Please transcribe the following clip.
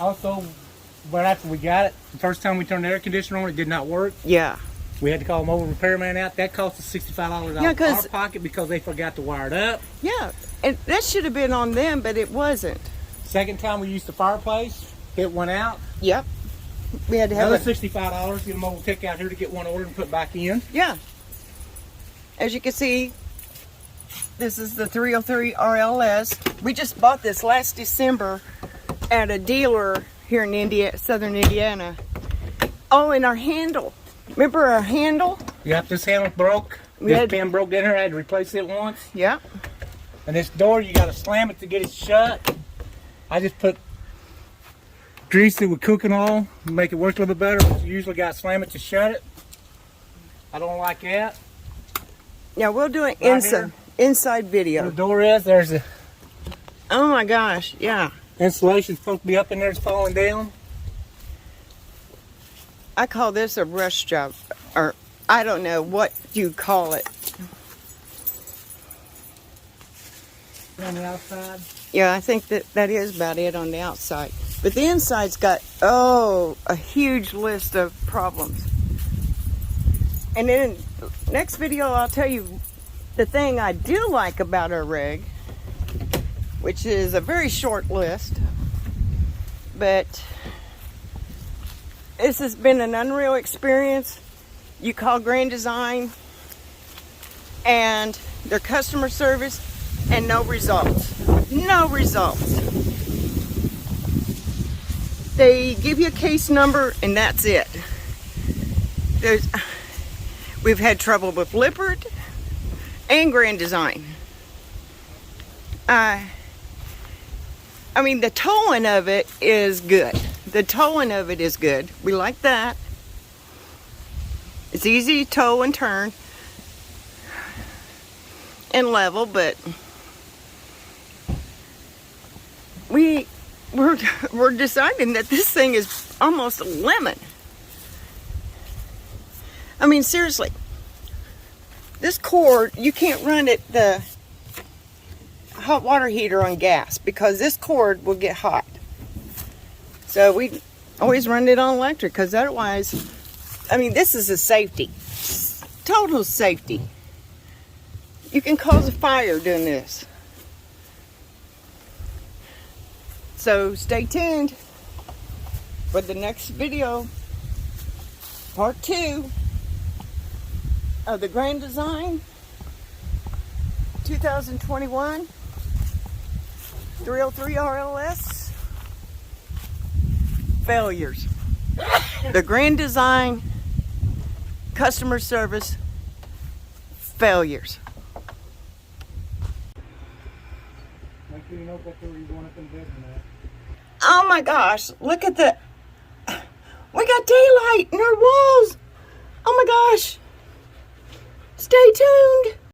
Also, but after we got it, the first time we turned the air conditioner on, it did not work. Yeah. We had to call a mobile repairman out. That cost us $65 out of our pocket because they forgot to wire it up. Yeah, and that should have been on them, but it wasn't. Second time we used the fireplace, it went out. Yep. We had to have another $65, get a mobile tech out here to get one ordered and put back in. Yeah. As you can see, this is the 303 RLS. We just bought this last December at a dealer here in southern Indiana. Oh, and our handle. Remember our handle? Yep, this handle broke. This pin broke in here. I had to replace it once. Yep. And this door, you got to slam it to get it shut. I just put grease it with cooking oil to make it work a little bit better. You usually got to slam it to shut it. I don't like that. Yeah, we'll do an inside video. Where the door is, there's a... Oh my gosh, yeah. Insulation's supposed to be up in there, it's falling down. I call this a rush job, or I don't know what you call it. On the outside? Yeah, I think that is about it on the outside. But the inside's got, a huge list of problems. And then next video I'll tell you the thing I do like about our rig, which is a very short list, but this has been an unreal experience. You call Grand Design and their customer service and no results. No results. They give you a case number and that's it. We've had trouble with Lippert and Grand Design. I mean, the towing of it is good. The towing of it is good. We like that. It's easy to tow and turn and level, but we're deciding that this thing is almost a lemon. I mean, seriously, this cord, you can't run it the hot water heater on gas because this cord will get hot. So we always run it on electric because otherwise, I mean, this is a safety, total safety. You can cause a fire doing this. So stay tuned for the next video, part 2 of the Grand Design 2021 303 RLS failures. The Grand Design customer service failures. Make sure you know what you're going up in bed tonight. Oh my gosh, look at the, we got daylight in our walls. Oh my gosh. Stay tuned.